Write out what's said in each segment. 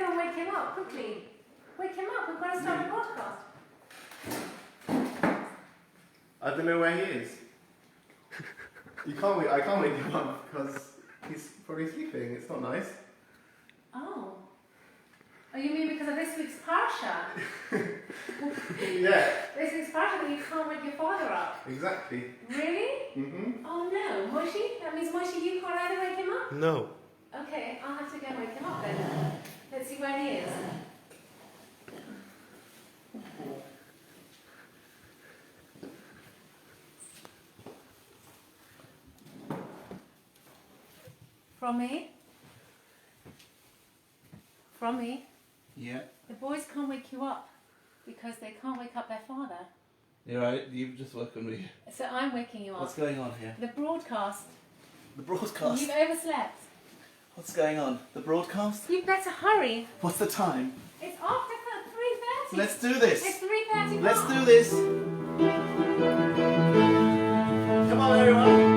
go and wake him up quickly. Wake him up. We've got to start a podcast. I don't know where he is. I can't wake him up because he's probably sleeping. It's not nice. Oh. Oh, you mean because of this week's parsha? Yeah. This week's parsha that you can't wake your father up. Exactly. Really? Mm-hmm. Oh no, Moshe? That means Moshe, you can't either wake him up? No. Okay, I'll have to go and wake him up then. Let's see where he is. From me? From me? Yeah. The boys can't wake you up because they can't wake up their father. You're right, you've just woken me. So I'm waking you up. What's going on here? The broadcast. The broadcast? You've overslept. What's going on? The broadcast? You better hurry. What's the time? It's after 3:30. Let's do this. It's 3:30. Let's do this. Come on, everyone.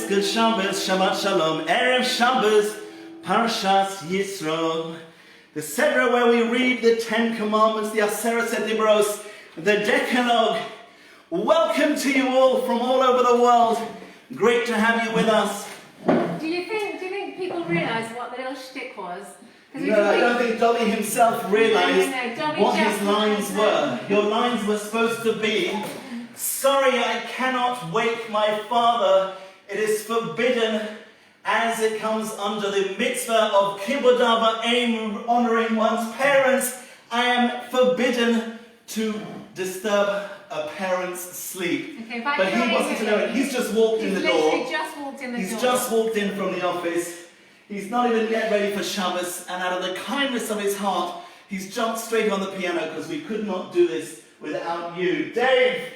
Good Shabbos, Shabbat Shalom, Erev Shabbos, Parshas Yisro, the Sedra where we read the Ten Commandments, the Aseret Dibros, the Decalogue. Welcome to you all from all over the world. Great to have you with us. Do you think people realise what the little shtick was? No, I don't think Dolly himself realised what his lines were. Your lines were supposed to be, sorry I cannot wake my father, it is forbidden as it comes under the mitzvah of Kibbud Av V'Em, honoring one's parents, I am forbidden to disturb a parent's sleep. Okay, but he wasn't to know it. He's just walked in the door. He's just walked in the door. He's just walked in from the office. He's not even yet ready for Shabbos, and out of the kindness of his heart, he's jumped straight on the piano because we could not do this without you. Dave!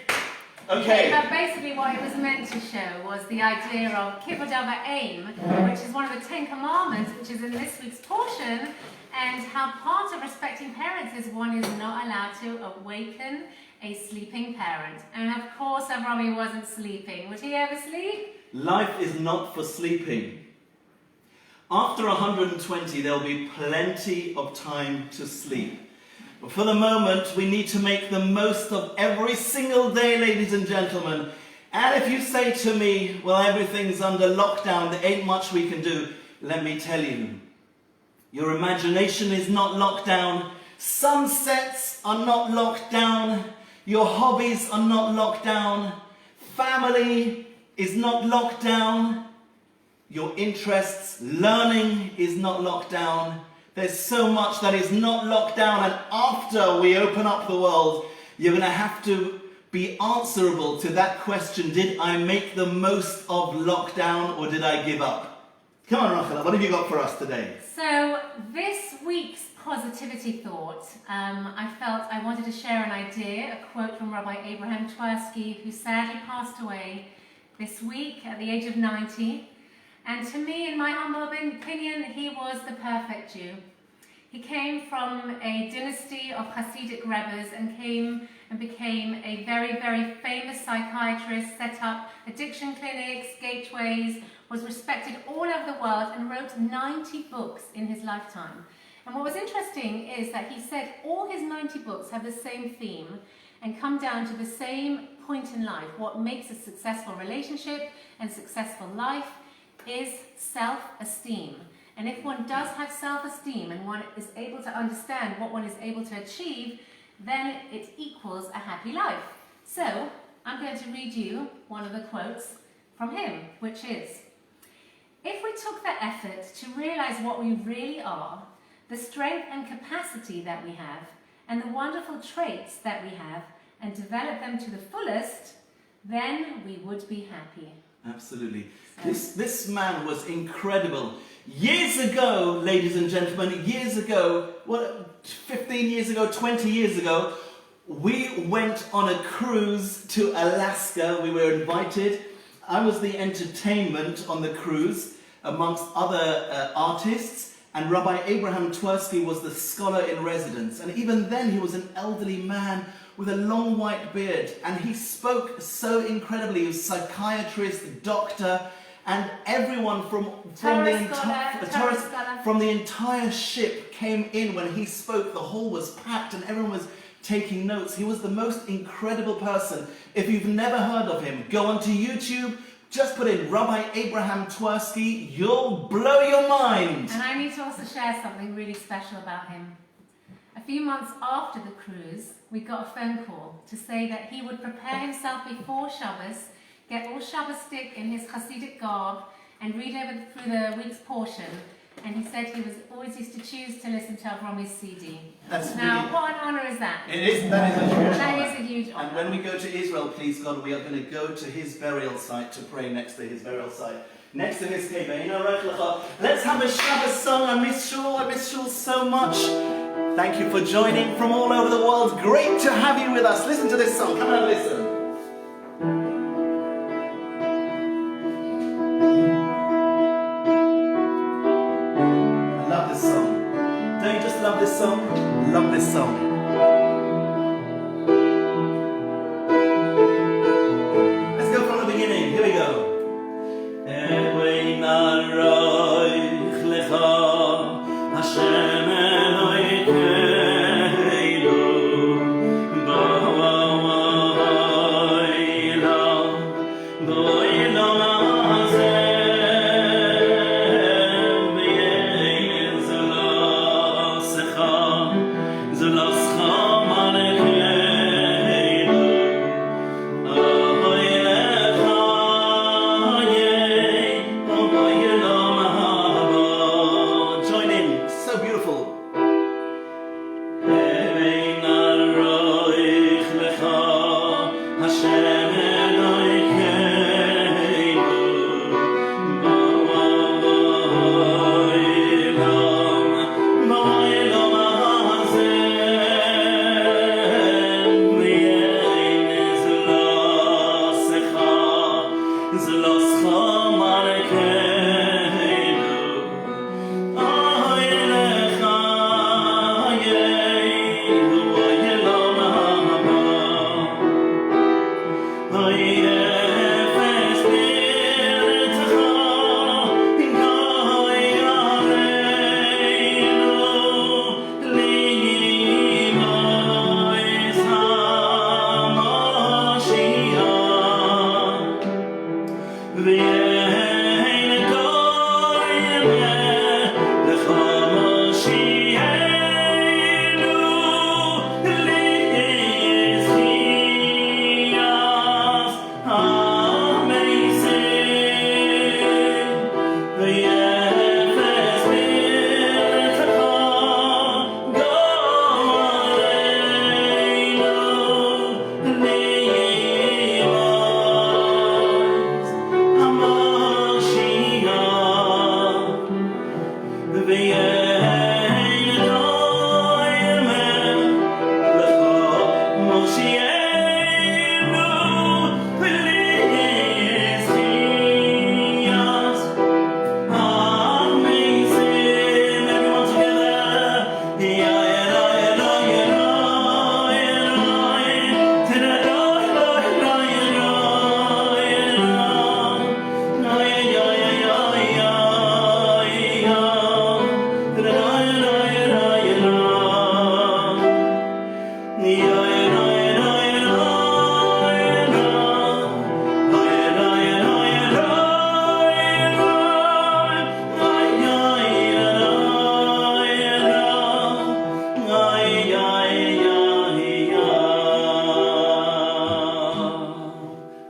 Okay. But basically what it was meant to show was the idea of Kibbud Av V'Em, which is one of the 10 Commandments, which is in this week's portion, and how part of respecting parents is one is not allowed to awaken a sleeping parent. And of course Avrami wasn't sleeping. Would he ever sleep? Life is not for sleeping. After 120, there'll be plenty of time to sleep. But for the moment, we need to make the most of every single day, ladies and gentlemen. And if you say to me, well, everything's under lockdown, there ain't much we can do, let me tell you, your imagination is not locked down, sunsets are not locked down, your hobbies are not locked down, family is not locked down, your interests, learning is not locked down. There's so much that is not locked down, and after we open up the world, you're going to have to be answerable to that question, did I make the most of lockdown or did I give up? Come on, Rachel, what have you got for us today? So this week's positivity thought, I felt I wanted to share an idea, a quote from Rabbi Abraham Twersky, who sadly passed away this week at the age of 90. And to me, in my humble opinion, he was the perfect Jew. He came from a dynasty of Hasidic Rebbes and became a very, very famous psychiatrist, set up addiction clinics, gateways, was respected all over the world and wrote 90 books in his lifetime. And what was interesting is that he said all his 90 books have the same theme and come down to the same point in life. What makes a successful relationship and successful life is self-esteem. And if one does have self-esteem and one is able to understand what one is able to achieve, then it equals a happy life. So I'm going to read you one of the quotes from him, which is, if we took the effort to realize what we really are, the strength and capacity that we have, and the wonderful traits that we have, and develop them to the fullest, then we would be happy. Absolutely. This man was incredible. Years ago, ladies and gentlemen, years ago, 15 years ago, 20 years ago, we went on a cruise to Alaska. We were invited. I was the entertainment on the cruise amongst other artists, and Rabbi Abraham Twersky was the scholar in residence. And even then he was an elderly man with a long white beard, and he spoke so incredibly. He was psychiatrist, doctor, and everyone from the entire ship came in when he spoke. The hall was packed and everyone was taking notes. He was the most incredible person. If you've never heard of him, go onto YouTube, just put in Rabbi Abraham Twersky, you'll blow your mind. And I need to also share something really special about him. A few months after the cruise, we got a phone call to say that he would prepare himself before Shabbos, get all Shabbostic in his Hasidic garb, and read over through the week's portion. And he said he was always used to choose to listen to Avrami's CD. Now, what an honor is that? It is. That is a huge honor. That is a huge honor. And when we go to Israel, please God, we are going to go to his burial site to pray next to his burial site. Next to his kibbutz. Let's have a Shabbos song. I miss Shul so much. Thank you for joining from all over the world. Great to have you with us. Listen to this song. Come on, listen. I love this song. Don't you just love this song? Love this song. Let's go from the beginning. Here we go. The lost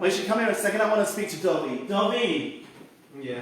Moshe, come here a second. I want to speak to Dobby. Dobby! Yeah.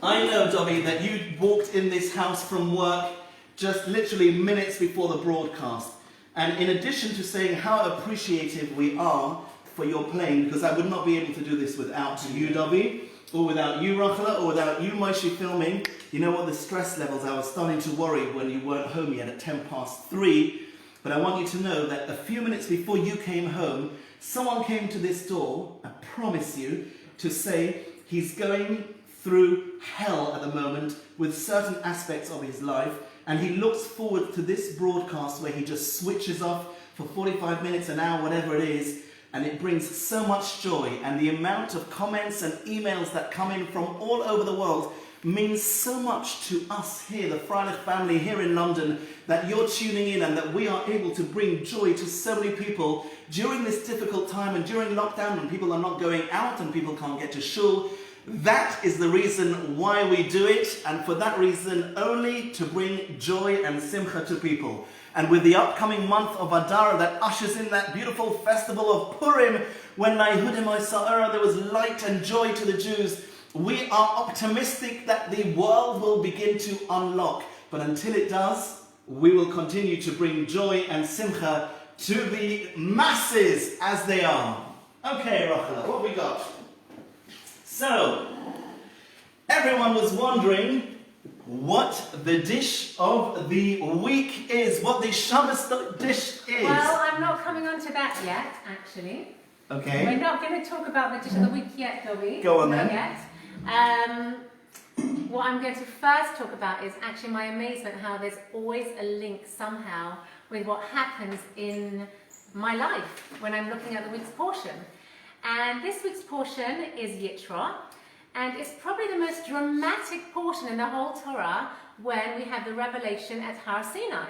I know, Dobby, that you walked in this house from work just literally minutes before the broadcast. And in addition to saying how appreciative we are for your playing, because I would not be able to do this without you, Dobby, or without you, Rachela, or without you, Moshe, filming. You know what, the stress levels, I was starting to worry when you weren't home yet at 3:10. But I want you to know that a few minutes before you came home, someone came to this door, I promise you, to say he's going through hell at the moment with certain aspects of his life, and he looks forward to this broadcast where he just switches off for 45 minutes, an hour, whatever it is, and it brings so much joy. And the amount of comments and emails that come in from all over the world means so much to us here, the Freilich family here in London, that you're tuning in and that we are able to bring joy to so many people during this difficult time and during lockdown when people are not going out and people can't get to shul. That is the reason why we do it, and for that reason only, to bring joy and simcha to people. And with the upcoming month of Adar that ushers in that beautiful festival of Purim, when Yehudim Ha'Sa'ara, there was light and joy to the Jews, we are optimistic that the world will begin to unlock. But until it does, we will continue to bring joy and simcha to the masses as they are. Okay, Rachela, what we got? So, everyone was wondering what the dish of the week is, what the Shabbos dish is. Well, I'm not coming on to that yet, actually. Okay. We're not going to talk about the dish of the week yet, Dobby. Go on Not then. yet. What I'm going to first talk about is actually my amazement how there's always a link somehow with what happens in my life when I'm looking at the week's portion. And this week's portion is Yitro, and it's probably the most dramatic portion in the whole Torah when we have the revelation at Har Sinai.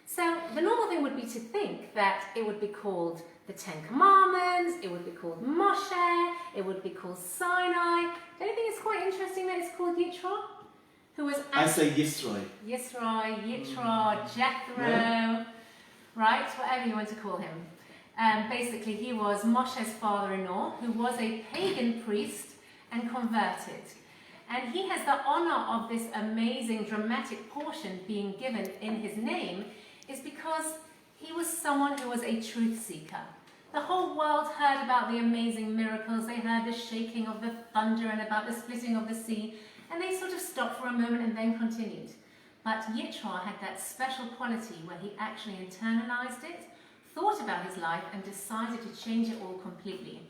So the normal thing would be to think that it would be called the Ten Commandments, it would be called Moshe, it would be called Sinai. Don't you think it's quite interesting that it's called Yitro? Who was I say Yisroi. Yisro, Yitro, Jethro, Yeah. right? Whatever you want to call him. Basically, he was Moshe's father-in-law, who was a pagan priest and converted. And he has the honor of this amazing dramatic portion being given in his name is because he was someone who was a truth seeker. The whole world heard about the amazing miracles. They heard the shaking of the thunder and about the splitting of the sea, and they sort of stopped for a moment and then continued. But Yitro had that special quality where he actually internalized it, thought about his life, and decided to change it all completely.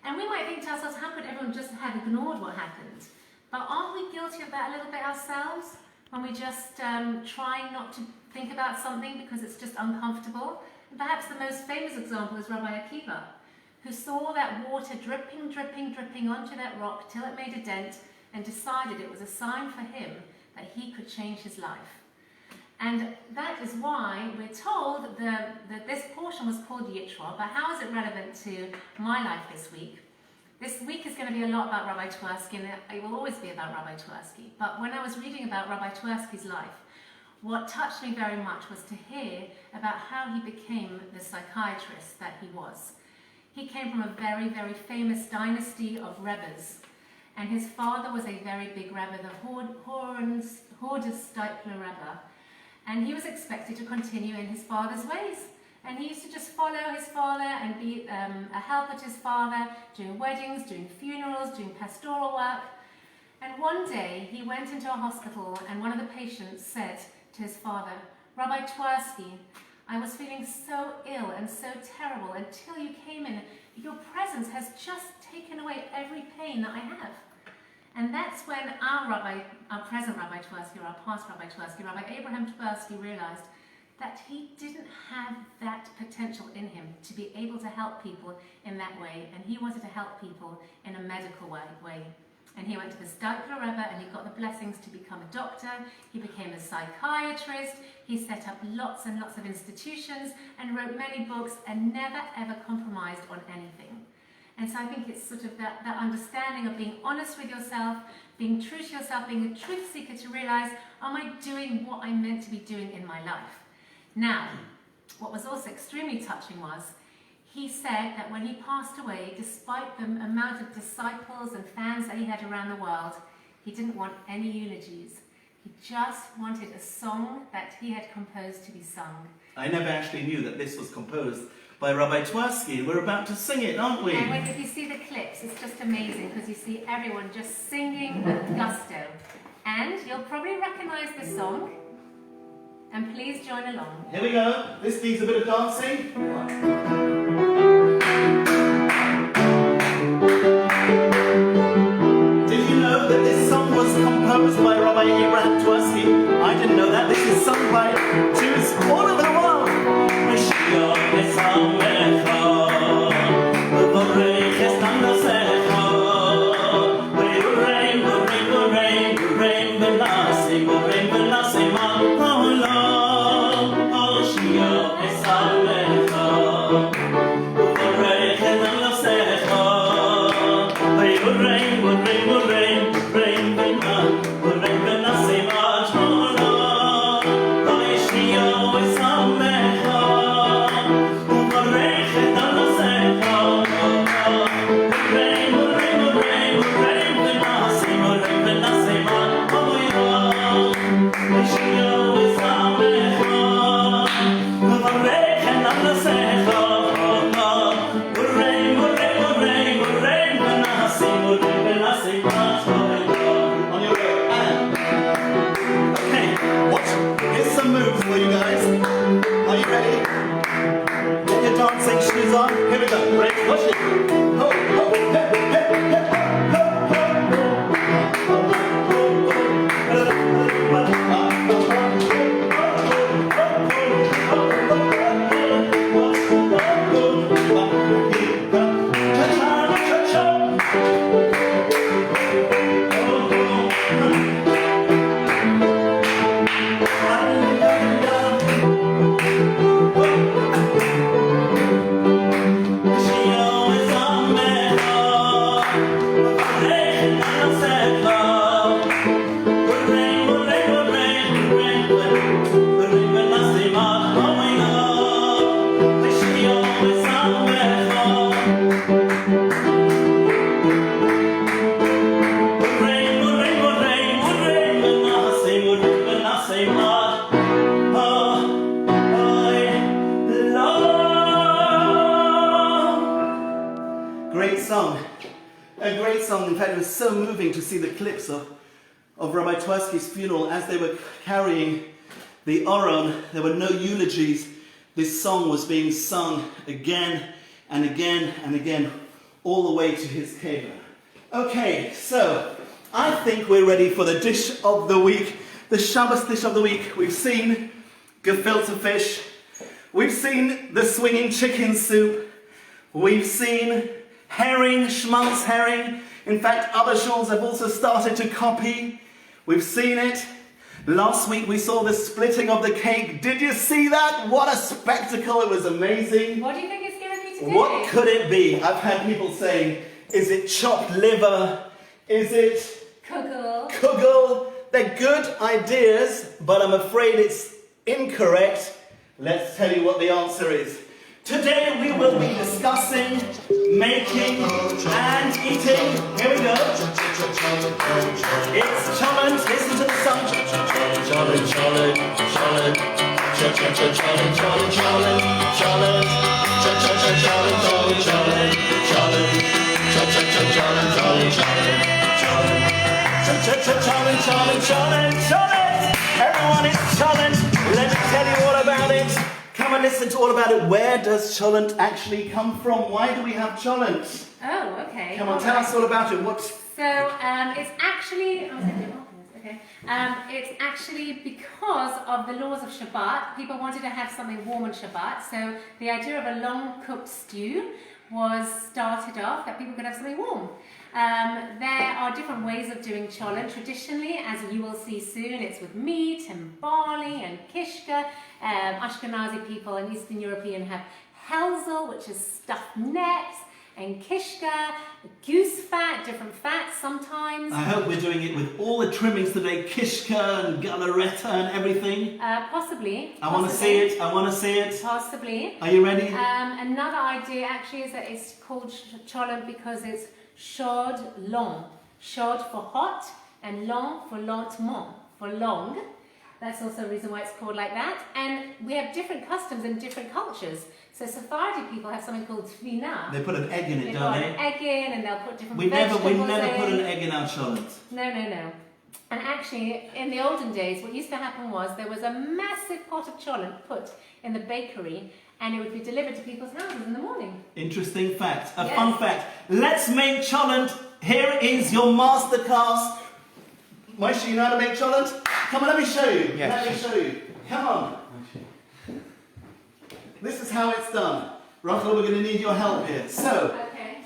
And we might think to ourselves, how could everyone just have ignored what happened? But aren't we guilty of that a little bit ourselves? When we just try not to think about something because it's just uncomfortable? And perhaps the most famous example is Rabbi Akiva, who saw that water dripping, dripping, dripping onto that rock till it made a dent and decided it was a sign for him that he could change his life. And that is why we're told that this portion was called Yitro, but how is it relevant to my life this week? This week is going to be a lot about Rabbi Twersky, and it will always be about Rabbi Twersky. But when I was reading about Rabbi Twersky's life, what touched me very much was to hear about how he became the psychiatrist that he was. He came from a very, very famous dynasty of Rebbes, and his father was a very big Rebbe, the Hordesteipler Rebbe, and he was expected to continue in his father's ways. And he used to just follow his father and be a helper to his father, doing weddings, doing funerals, doing pastoral work. And one day he went into a hospital and one of the patients said to his father, "Rabbi Twersky, I was feeling so ill and so terrible until you came in. Your presence has just taken away every pain that I have." And that's when our present Rabbi Twersky, or our past Rabbi Twersky, Rabbi Abraham Twersky, realized that he didn't have that potential in him to be able to help people in that way, and he wanted to help people in a medical way. And he went to the Stadler Rebbe and he got the blessings to become a doctor. He became a psychiatrist. He set up lots and lots of institutions and wrote many books and never ever compromised on anything. And so I think it's sort of that understanding of being honest with yourself, being true to yourself, being a truth seeker, to realize, am I doing what I'm meant to be doing in my life? Now, what was also extremely touching was, he said that when he passed away, despite the amount of disciples and fans that he had around the world, he didn't want any eulogies. He just wanted a song that he had composed to be sung. I never actually knew that this was composed by Rabbi Twersky. We're about to sing it, aren't we? And if you see the clips, it's just amazing because you see everyone just singing with gusto. And you'll probably recognize this song. And please join along. Here we go. This needs a bit of dancing. Did you know that this song was composed by Rabbi Abraham Twersky? I didn't know that. This is sung by Jews all over the world. In fact, it was so moving to see the clips of Rabbi Twersky's funeral as they were carrying the Oron. There were no eulogies. This song was being sung again and again and again, all the way to his cave. Okay, so I think we're ready for the dish of the week, the Shabbos dish of the week. We've seen gefilte fish. We've seen the swinging chicken soup. We've seen herring, schmaltz herring. In fact, other shuls have also started to copy. We've seen it. Last week we saw the splitting of the cake. Did you see that? What a spectacle. It was amazing. What do you think it's going to be today? What could it be? I've had people saying, is it chopped liver? Is it kugel? They're good ideas, but I'm afraid it's incorrect. Let's tell you what the answer is. Today we will be discussing, making and eating. Here we go. It's Cholent. Listen to the song. Cholent, Cholent, Cholent, Cholent, Cholent, Cholent, Cholent, Cholent, Cholent, Cholent, Cholent, Cholent, Cholent, Cholent, Cholent, Cholent, Cholent, Cholent. Everyone, it's Cholent. Let me tell you all about it. Come and listen to all about it. Where does Cholent actually come from? Why do we have Cholent? Oh, okay. Come on, tell us all about it. What's... So it's actually, it's actually because of the laws of Shabbat. People wanted to have something warm on Shabbat, so the idea of a long cooked stew was started off that people could have something warm. There are different ways of doing cholent. Traditionally, as you will see soon, it's with meat and barley and kishka. Ashkenazi people and Eastern European have helzel, which is stuffed net, and kishka, goose fat, different fats sometimes. I hope we're doing it with all the trimmings today, kishka and galaretta and everything. Possibly. I want to see it. I want to see it. Possibly. Are you ready? Another idea actually is that it's called cholent because it's chaud long. Chaud for hot and long for lentement, for long. That's also a reason why it's called like that. And we have different customs in different cultures. So Sephardi people have something called tvina. They put an egg in it, They don't put they? an egg in and they'll put different We vegetables never in. put an egg in our cholent. No. And actually, in the olden days, what used to happen was there was a massive pot of cholent put in the bakery and it would be delivered to people's houses in the morning. Interesting fact. A Yes. fun fact. Let's make cholent. Here is your masterclass. Moshe, you know how to make cholent? Come on, let me show you. Yes. Let me show you. Come on. This is how it's done. Rachel, we're going to need your help here. So,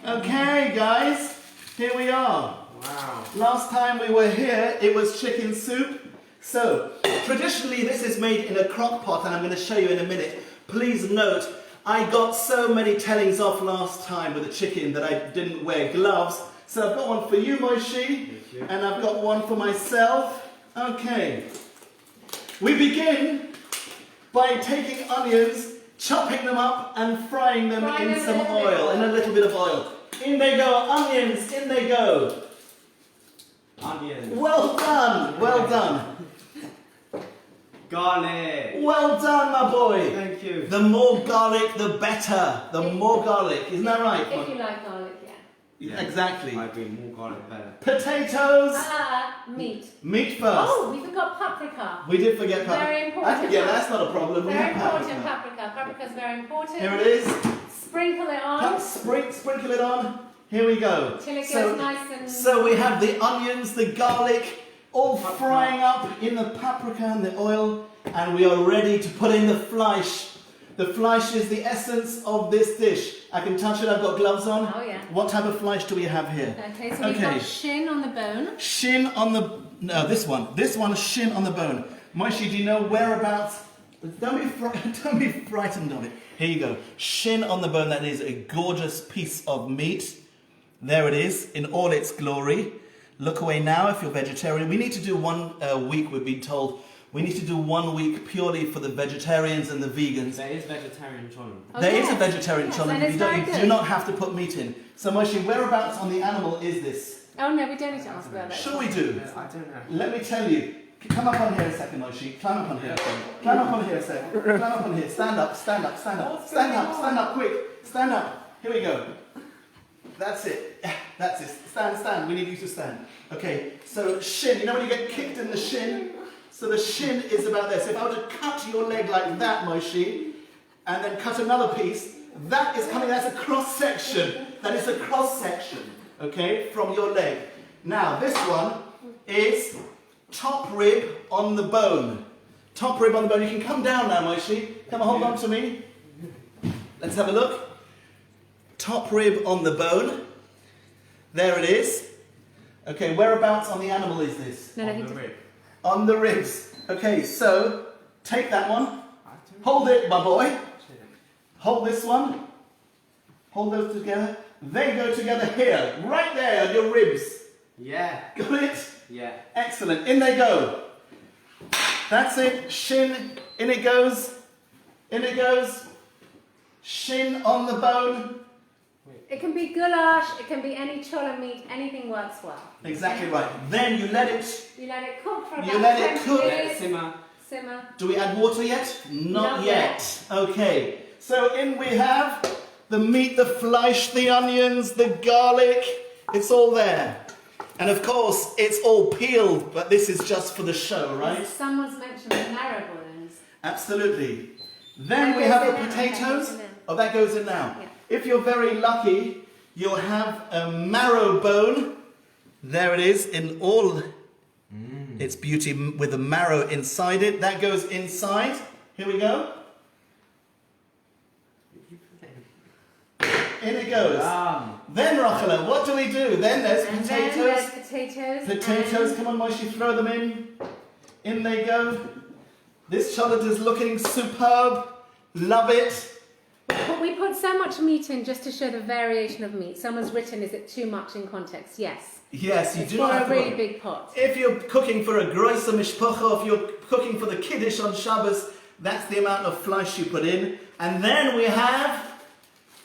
okay guys, here we are. Wow. Last time we were here, it was chicken soup. So, traditionally this is made in a crock pot and I'm going to show you in a minute. Please note, I got so many tellings off last time with the chicken that I didn't wear gloves. So I've got one for you, Moshe, and I've got one for myself. Okay. We begin by taking onions, chopping them up and frying them in some oil, in a little bit of oil. In they go, onions, in they go. Onions. Well done, well done. Garlic. Well done, my boy. Thank you. The more garlic, the better. The more garlic, isn't that right? If you like garlic, Yeah, exactly. I do more garlic better. Potatoes. Meat. Meat first. Oh, we forgot paprika. We did forget paprika. Very important. Yeah, that's not a problem. We Very have important paprika. Paprika is very important. Here it is. Sprinkle it on Sprinkle it on. Here we go. till it goes nice and... So we have the onions, the garlic, all frying up in the paprika and the oil, and we are ready to put in the fleisch. The fleisch is the essence of this dish. I can touch it, I've got gloves on. Oh yeah. What type of fleisch do we have here? Okay, so we've got shin on the bone. Shin on the... No, this one. This one is shin on the bone. Moshe, do you know whereabouts? Don't be frightened of it. Here you go. Shin on the bone. That is a gorgeous piece of meat. There it is in all its glory. Look away now if you're vegetarian. We need to do one week, we've been told. We need to do 1 week purely for the vegetarians and the vegans. There is vegetarian cholent. Oh, There is yes. a vegetarian Yes, cholent. and it's You very good. do not have to put meat in. So Moshe, whereabouts on the animal is this? Oh no, we don't need to ask about that. Sure we do. I don't know. Let me tell you. Come up on here a second, Moshe. Climb up on here. Climb up on here a second. Climb up on here. Stand up, stand up, stand up. Stand up, stand up, quick. Stand up. Here we go. That's it. That's it. Stand, stand. We need you to stand. Okay, so shin. You know when you get kicked in the shin? So the shin is about there. So if I were to cut your leg like that, Moshe, and then cut another piece, that is coming, that's a cross section. That is a cross section, okay, from your leg. Now, this one is top rib on the bone. Top rib on the bone. You can come down now, Moshe. Come on, hold on to me. Let's have a look. Top rib on the bone. There it is. Okay, whereabouts on the animal is this? No, On the rib. On the ribs. Okay, so take that one. Hold it, my boy. Hold this one. Hold those together. They go together here, right there on your ribs. Yeah. Got it? Yeah. Excellent. In they go. That's it. Shin. In it goes. In it goes. Shin on the bone. It can be goulash, it can be any chola meat, anything works well. Exactly right. Then you let it. You let it cook for You about let it 20 cook. Let it minutes. simmer. Simmer. Do we add water yet? Not Not yet. Okay. So in we have the meat, the fleisch, the onions, the garlic. It's all there. And of course, it's all peeled, but this is just for the show, right? Someone's mentioned the marrow bones. Absolutely. Then we have the potatoes. Oh, that goes in now. Yeah. If you're very lucky, you'll have a marrow bone. There it is in all its beauty with the marrow inside it. That goes inside. Here we go. In it goes. Then, Rachel, what do we do? Then there's And potatoes. then there's potatoes. Potatoes, come on, Moshe, throw them in. In they go. This cholent is looking superb. Love it. But we put so much meat in just to show the variation of meat. Someone's written, is it too much in context? Yes. Yes, you It's do for not have a to really worry. big pot. If you're cooking for a groisa mishpacha, if you're cooking for the kiddush on Shabbos, that's the amount of flesh you put in. And then we have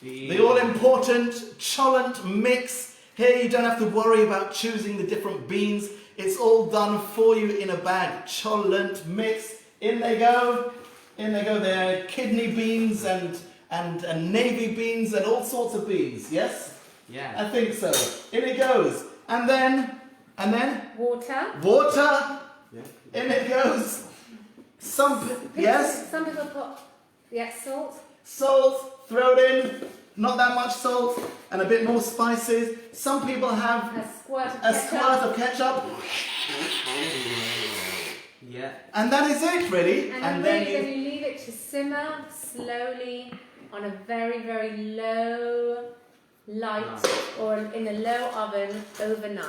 the all-important cholent mix. Here you don't have to worry about choosing the different beans. It's all done for you in a bag. Cholent mix. In they go. In they go. There are kidney beans and navy beans and all sorts of beans. Yes? Yeah. I think so. In it goes. And then Water. water. Yeah. In it goes. Yes? Some people put, salt. Salt, throw it in. Not that much salt. And a bit more spices. Some people have A squirt of a ketchup. squirt of ketchup. Yeah. And that is it, really. And then you leave it to simmer slowly on a very, very low light or in a low oven overnight.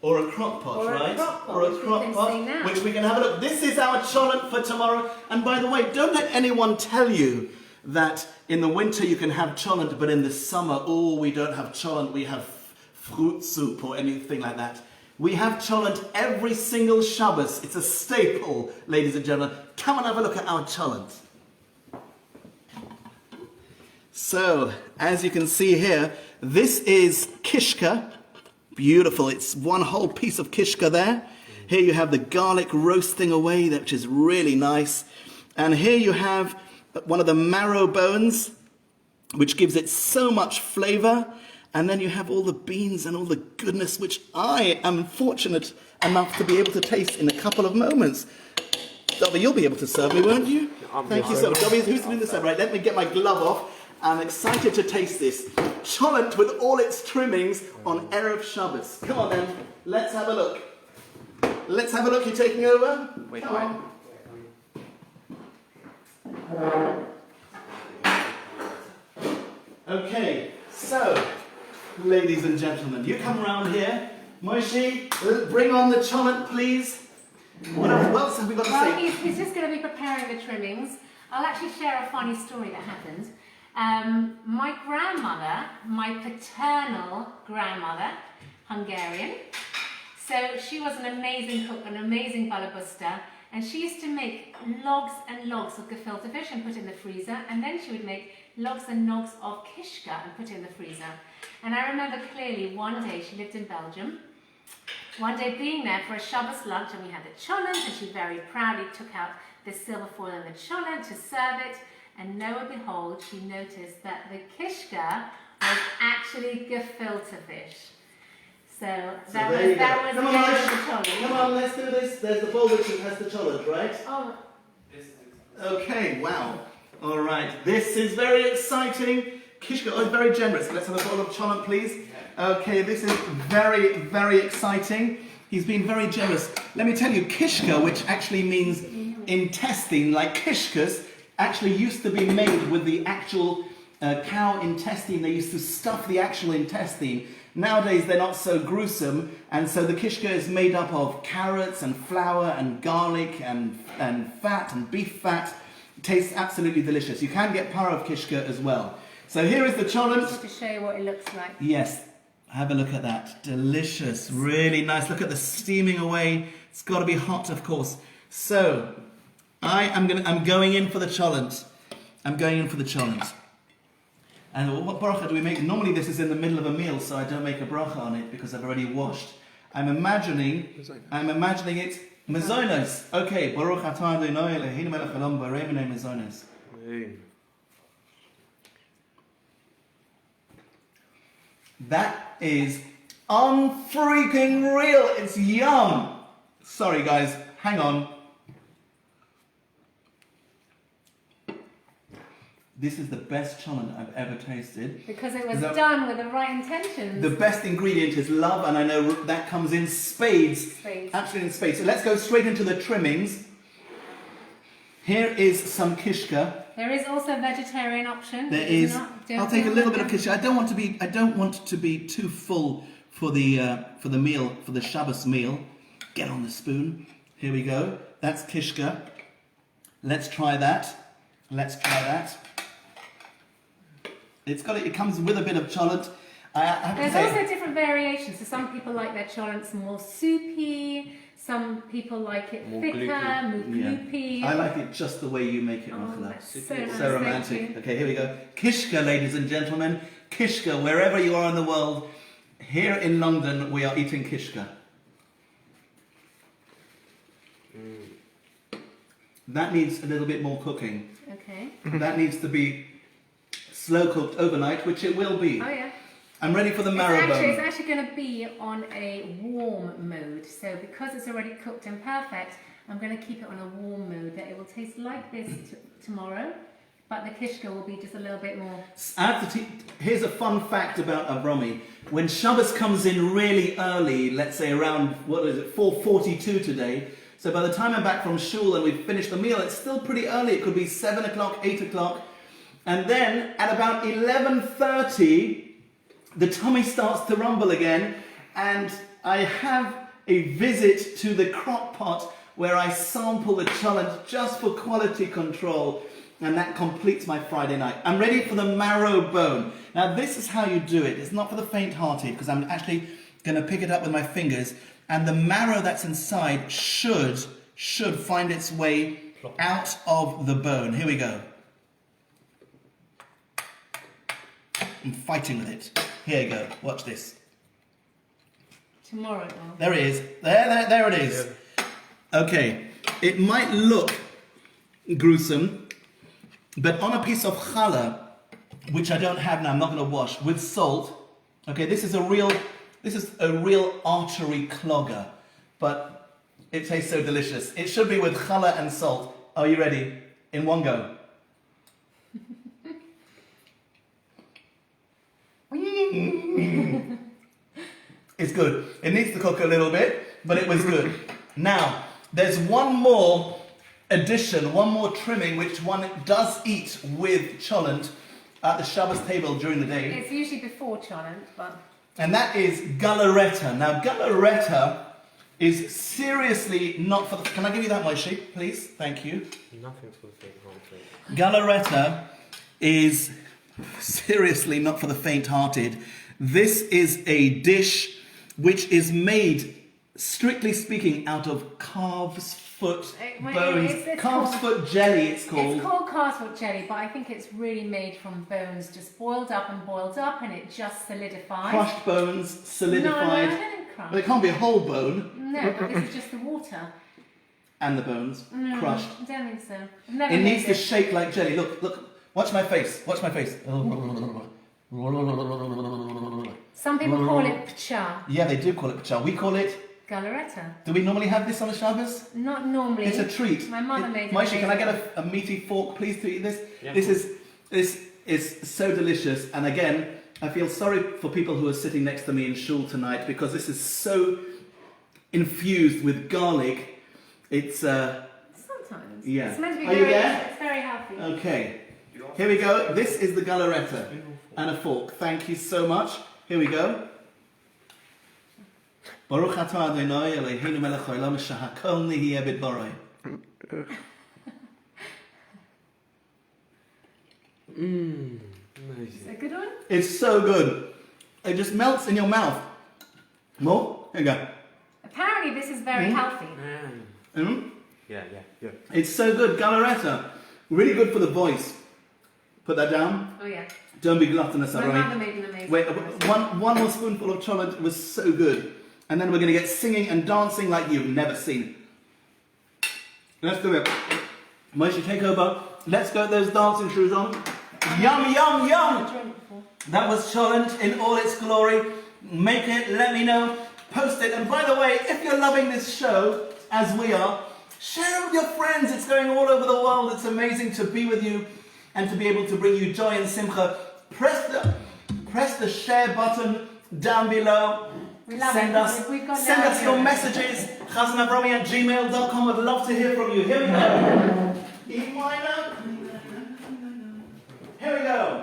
Or a crock pot, Or a right? crock pot, or a which we crock can pot, see now. which we can have a look. This is our cholent for tomorrow. And by the way, don't let anyone tell you that in the winter you can have cholent, but in the summer, we don't have cholent, we have fruit soup or anything like that. We have cholent every single Shabbos. It's a staple, ladies and gentlemen. Come and have a look at our cholent. So, as you can see here, this is kishka. Beautiful. It's one whole piece of kishka there. Here you have the garlic roasting away, which is really nice. And here you have one of the marrow bones, which gives it so much flavor. And then you have all the beans and all the goodness, which I am fortunate enough to be able to taste in a couple of moments. Dobby, you'll be able to serve me, won't you? Thank you so much. Dobby, who's doing this? Right, let me get my glove off. I'm excited to taste this. Cholent with all its trimmings on Erev Shabbos. Come on then, let's have a look. Let's have a look. You taking over? Wait, Come on. Okay, so, ladies and gentlemen, you come around here. Moshe, bring on the cholent, please. What else have we got to Well, say? he's just going to be preparing the trimmings. I'll actually share a funny story that happened. My grandmother, my paternal grandmother, Hungarian, so she was an amazing cook, an amazing balabusta, and she used to make logs and logs of gefilte fish and put in the freezer, and then she would make logs and logs of kishka and put in the freezer. And I remember clearly one day, she lived in Belgium, one day being there for a Shabbos lunch, and we had the cholent, and she very proudly took out the silver foil and the cholent to serve it. And lo and behold, she noticed that the kishka was actually gefilte fish. So that was the end of the cholent. Come on, let's do this. There's the bowl which has the cholent, right? Oh, Okay, wow. All right, this is very exciting. Kishka is very generous. Let's have a bowl of cholent, please. Okay, this is very, very exciting. He's been very generous. Let me tell you, kishka, which actually means intestine, like kishkas, actually used to be made with the actual cow intestine. They used to stuff the actual intestine. Nowadays, they're not so gruesome, and so the kishka is made up of carrots and flour and garlic and fat and beef fat. It tastes absolutely delicious. You can get parov kishka as well. So here is the cholent. just to show you what it looks like. Yes, have a look at that. Delicious, really nice. Look at the steaming away. It's got to be hot, of course. So I'm going in for the cholent. I'm going in for the cholent. And what bracha do we make? Normally this is in the middle of a meal, so I don't make a bracha on it because I've already washed. I'm imagining it mezonos. Okay, Baruch atah Adonai Eloheinu melech haolam borei minei mezonos. That is unfreaking real. It's yum. Sorry guys, hang on. This is the best cholent I've ever tasted. Because it was done with the right intentions. The best ingredient is love, and I know that comes in spades. Absolutely in spades. So let's go straight into the trimmings. Here is some kishka. There is also a vegetarian option. There is. I'll take a little bit of kishka. I don't want to be too full for the meal, for the Shabbos meal. Get on the spoon. Here we go. That's kishka. Let's try that. It comes with a bit of cholent. There's also different variations. So some people like their cholents more soupy. Some people like it more thicker, more gloopy. Yeah. I like it just the way you make it, Rachel. So nice, so romantic. Okay, here we go. Kishka, ladies and gentlemen. Kishka, wherever you are in the world. Here in London, we are eating kishka. That needs a little bit more cooking. Okay. That needs to be slow cooked overnight, which it will be. Oh yeah. I'm ready for the marrow bone. It's actually going to be on a warm mode. So because it's already cooked and perfect, I'm going to keep it on a warm mode. That it will taste like this tomorrow, but the kishka will be just a little bit more. Here's a fun fact about Avromi. When Shabbos comes in really early, let's say around 4:42 today. So by the time I'm back from shul and we've finished the meal, it's still pretty early. It could be 7 o'clock, 8 o'clock. And then at about 11:30, the tummy starts to rumble again. And I have a visit to the crock pot where I sample the cholent just for quality control. And that completes my Friday night. I'm ready for the marrow bone. Now this is how you do it. It's not for the faint-hearted, because I'm actually going to pick it up with my fingers. And the marrow that's inside should find its way out of the bone. Here we go. I'm fighting with it. Here you go. Watch this. Tomorrow now. There it is. There it is. Okay. It might look gruesome, but on a piece of challah, which I don't have now, I'm not going to wash, with salt. Okay, this is a real artery clogger, but it tastes so delicious. It should be with challah and salt. Are you ready? In one go. It's good. It needs to cook a little bit, but it was good. Now, there's one more addition, one more trimming, which one does eat with cholent at the Shabbos table during the day. It's usually before cholent, but... And that is galareta. Now, galareta is seriously not for the... Can I give you that, Moshe, please? Thank you. Nothing's for the faint-hearted. Galareta is seriously not for the faint-hearted. This is a dish which is made, strictly speaking, out of calf's foot bones. Calf's foot jelly, it's called. It's called calf's foot jelly, but I think it's really made from bones, just boiled up, and it just solidifies. Crushed bones, solidified. No, I didn't crush. But it can't be a whole bone. No, but this is just the water. And the bones, No, crushed. I don't think so. I've never It made needs to shake like jelly. Look. Watch my face. Some people call it pcha. Yeah, they do call it pcha. We call it Galareta. Do we normally have this on the Shabbos? Not normally. It's a treat. My mother made it. Moshe, can I get a meaty fork, please, to eat this? Yeah. This is so delicious. And again, I feel sorry for people who are sitting next to me in shul tonight because this is so infused with garlic. It's Sometimes. Yeah. It's meant to be Are you very, there? it's very healthy. Okay. Here we go. This is the galareta and a fork. Thank you so much. Here we go. Baruch atah Adonai Eloheinu melech haolam shehakol nihiyeh bidbaroi. Is it a good one? It's so good. It just melts in your mouth. More? Here you go. Apparently this is very healthy. Yeah. It's so good. Galareta. Really good for the voice. Put that down. Oh yeah. Don't be gluttonous, My alright? mother made an amazing Wait, one. one more spoonful of cholent was so good. And then we're going to get singing and dancing like you've never seen. Let's do it. Moshe, take over. Let's get those dancing shoes on. Yum, yum, yum! That was cholent in all its glory. Make it, let me know, post it. And by the way, if you're loving this show, as we are, share it with your friends. It's going all over the world. It's amazing to be with you and to be able to bring you joy and simcha. Press the share button down below. We love send it. us, We've got send us your messages. chazanovromi@gmail.com. I'd love to hear from you. Here we go. E minor. Here we go.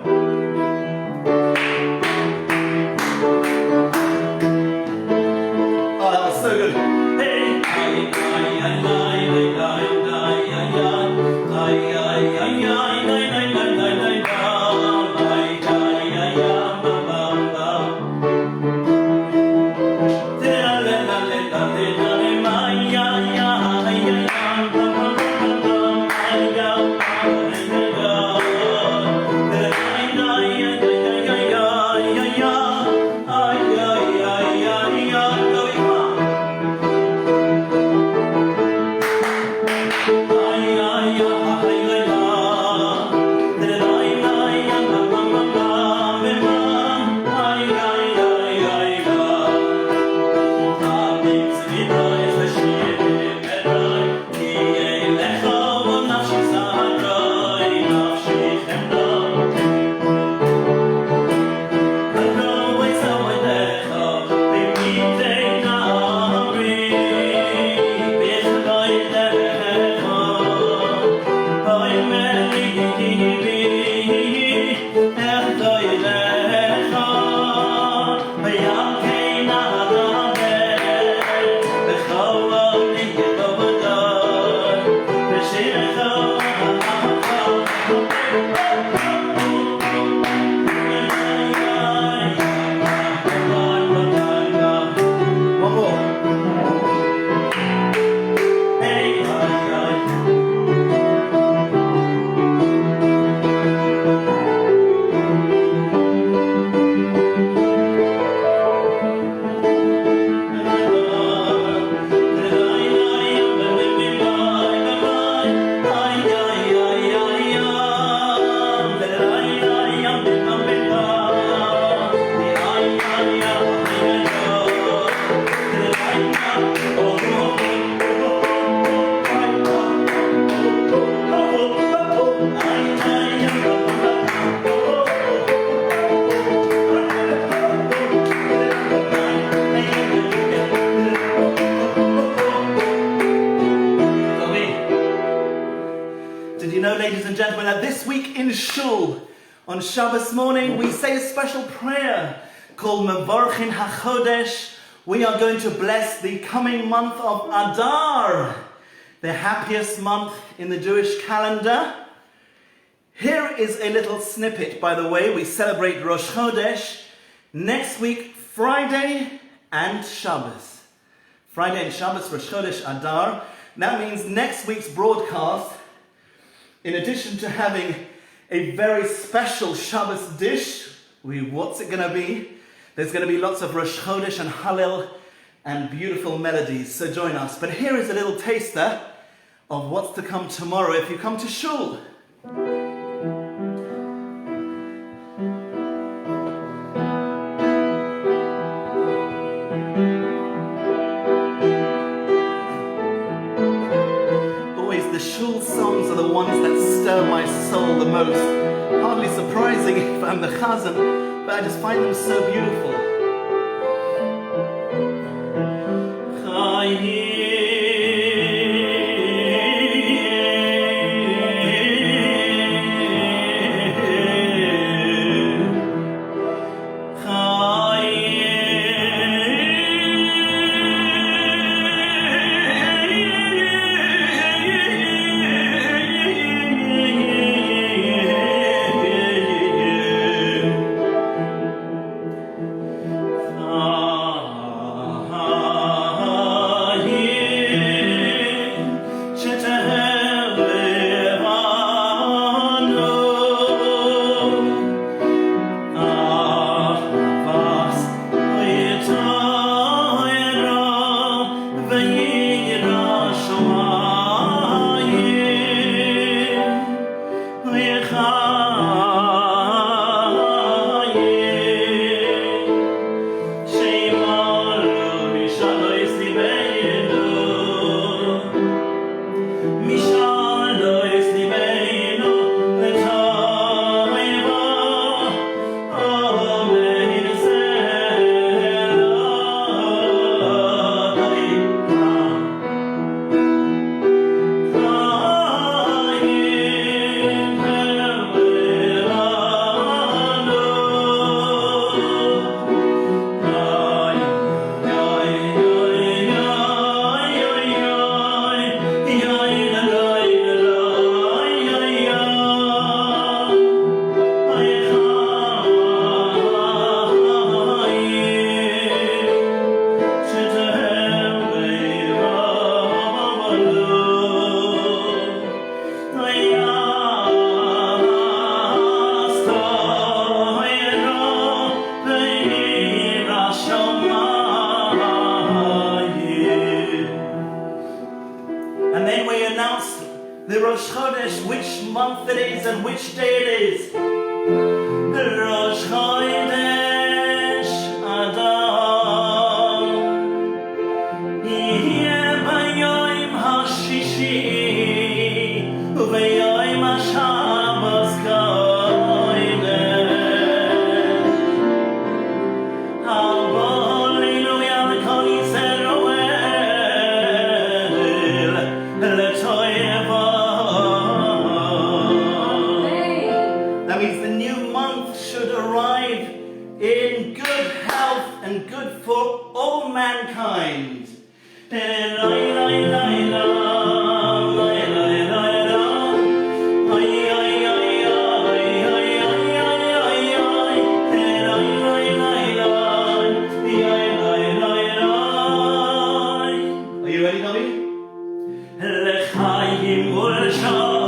Oh, that was so good. Hey. On Shabbos morning, we say a special prayer called Mevorchin HaChodesh. We are going to bless the coming month of Adar, the happiest month in the Jewish calendar. Here is a little snippet, by the way. We celebrate Rosh Chodesh next week, Friday and Shabbos. Friday and Shabbos, Rosh Chodesh Adar. That means next week's broadcast, in addition to having a very special Shabbos dish, what's it going to be? There's going to be lots of Rosh Chodesh and Hallel and beautiful melodies, so join us. But here is a little taster of what's to come tomorrow if you come to Shul. The shul songs are the ones that stir my soul the most. Hardly surprising if I'm the chazan, but I just find them so beautiful. the Rosh Chodesh, which month it is and which day it is. Rosh Chodesh Adar, Yeh b'yoyim hashishi, u'b'yoyim haShabbos kodesh. Hallelujah, l'kol Yisrael, l'toyeva. That means the new month should arrive in good health and good for all mankind. Are you ready, Dobby? L'chaim u'l'shalom.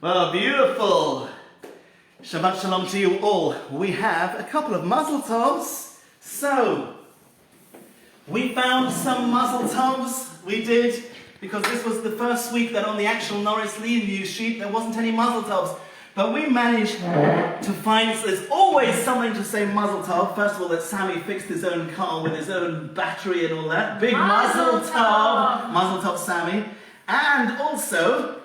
Well, beautiful. Shabbat Shalom to you all. We have a couple of mazel tovs. So, we found some mazel tovs. We did, because this was the first week that on the actual Norris Lee news sheet there wasn't any mazel tovs. But we managed to find, there's always something to say mazel tov. First of all, that Sammy fixed his own car with his own battery and all that. Big mazel tov. Mazel tov, Sammy. And also,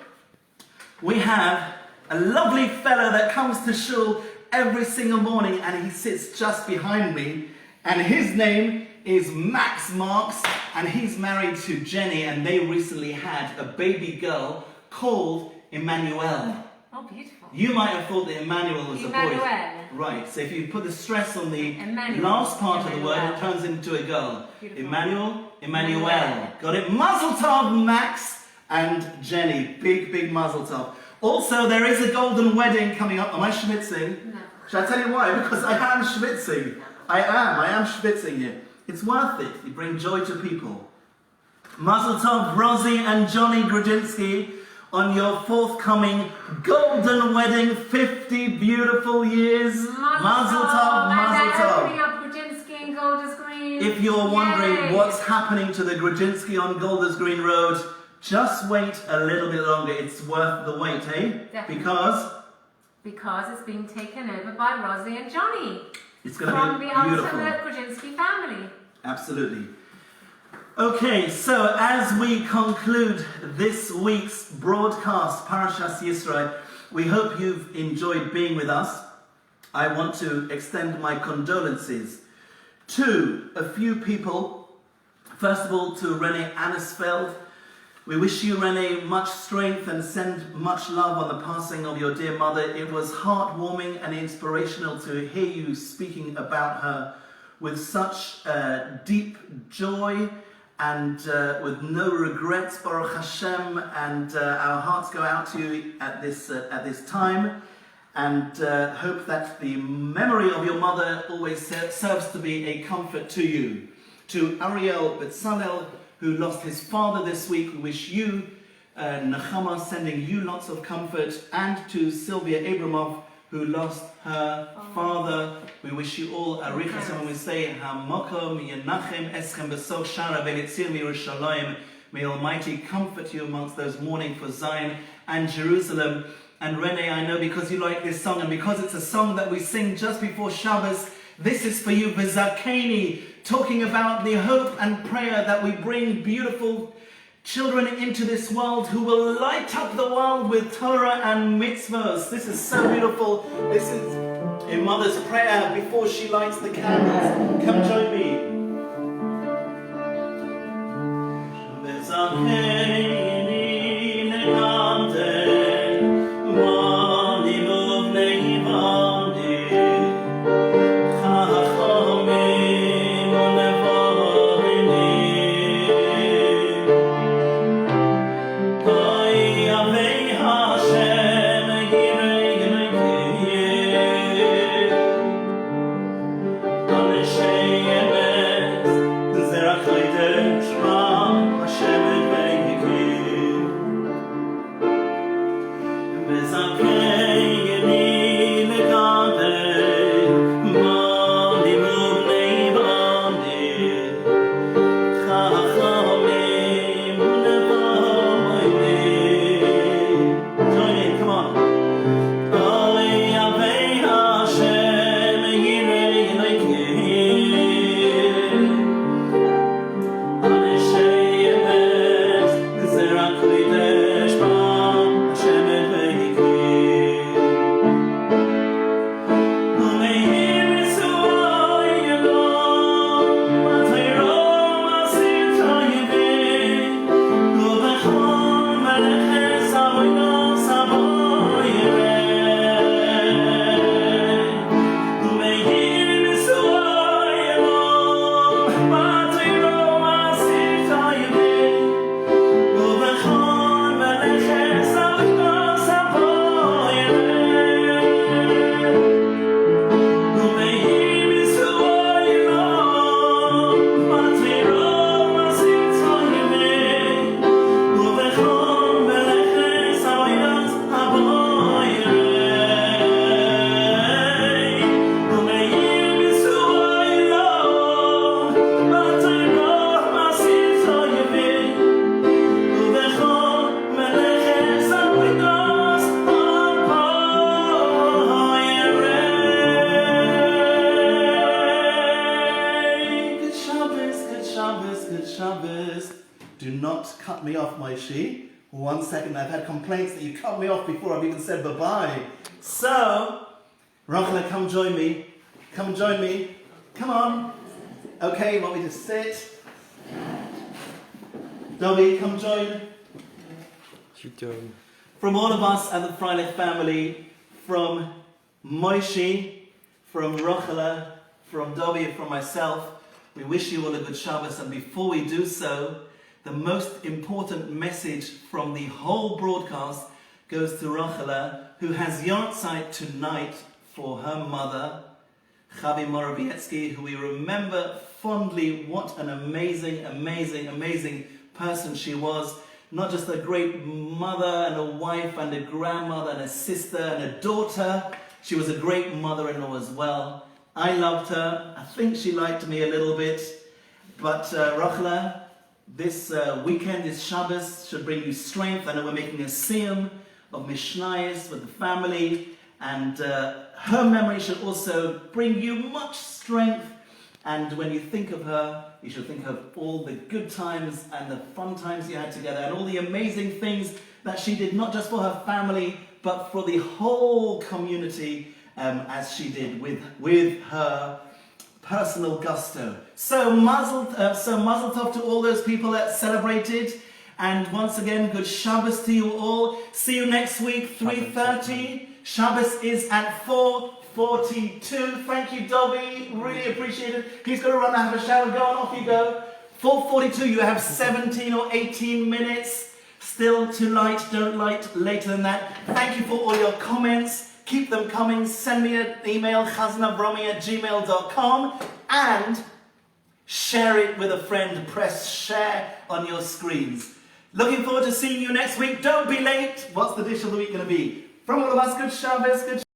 we have a lovely fellow that comes to shul every single morning, and he sits just behind me, and his name is Max Marks, and he's married to Jenny, and they recently had a baby girl called Emmanuel. Oh, beautiful. You might have thought that Emmanuel was a boy. Emmanuel. Right, so if you put the stress on the Emmanuel. last part of the word, Emmanuel. it turns into a girl. Beautiful. Emmanuel. Emmanuel. Got it? Mazel tov, Max and Jenny. Big, big mazel tov. Also, there is a golden wedding coming up. Am I schwitzing? No. Shall I tell you why? Because I am schwitzing. I am schwitzing here. It's worth it. You bring joy to people. Mazel tov, Rosie and Johnny Grudziński, on your forthcoming golden wedding, 50 beautiful years. Mazel tov, mazel tov. Opening up Grudziński and Golders Green. If you're wondering Yay. what's happening to the Grudziński on Golders Green Road, just wait a little bit longer. It's worth the wait, eh? Definitely. Because it's being taken over by Rosie and Johnny. it's going From to be the beautiful. ultimate Grudziński family. Absolutely. Okay, so as we conclude this week's broadcast, Parashas Yisrael, we hope you've enjoyed being with us. I want to extend my condolences to a few people. First of all, to Renee Annisfeld. We wish you, Renee, much strength and send much love on the passing of your dear mother. It was heartwarming and inspirational to hear you speaking about her with such deep joy and with no regrets, Baruch Hashem, and our hearts go out to you at this time, and hope that the memory of your mother always serves to be a comfort to you. To Ariel Betzalel, who lost his father this week, we wish you, Nechama, sending you lots of comfort, and to Sylvia Abramov, who lost her father. We wish you all a richas, and we say, Hamakom Yenachem Eschem Besoch Shara Benitzir Mirushalayim May Almighty comfort you amongst those mourning for Zion and Jerusalem. And Renee, I know because you like this song and because it's a song that we sing just before Shabbos, this is for you, V'zakeni, talking about the hope and prayer that we bring beautiful children into this world who will light up the world with Torah and mitzvahs. This is so beautiful. This is a mother's prayer before she lights the candles. Come join me. Do not cut me off, Moishi. 1 second, I've had complaints that you cut me off before I've even said bye-bye. So, Rachel, come join me. Come join me. Come on. Okay, want me to sit? Dobby, come join. From all of us at the Freilich family, from Moishi, from Rachel, from Dobby, and from myself, we wish you all a good Shabbos, and before we do so, the most important message from the whole broadcast goes to Rachel, who has yahrzeit tonight for her mother, Chavi Morawiecki, who we remember fondly. What an amazing, amazing, amazing person she was. Not just a great mother and a wife and a grandmother and a sister and a daughter, she was a great mother-in-law as well. I loved her. I think she liked me a little bit. But Rachel, this weekend, this Shabbos, should bring you strength. I know we're making a siyum of Mishnayos with the family, and her memory should also bring you much strength. And when you think of her, you should think of all the good times and the fun times you had together and all the amazing things that she did, not just for her family, but for the whole community, as she did with her personal gusto. So mazel tov to all those people that celebrated. And once again, good Shabbos to you all. See you next week, 3:30. Shabbos is at 4:42. Thank you, Dobby. Really appreciate it. He's going to run and have a shower. Go on, off you go. 4:42, you have 17 or 18 minutes still to light. Don't light later than that. Thank you for all your comments. Keep them coming. Send me an email, chaznabromi@gmail.com, and share it with a friend. Press share on your screens. Looking forward to seeing you next week. Don't be late. What's the dish of the week going to be? From all of us, good Shabbos, good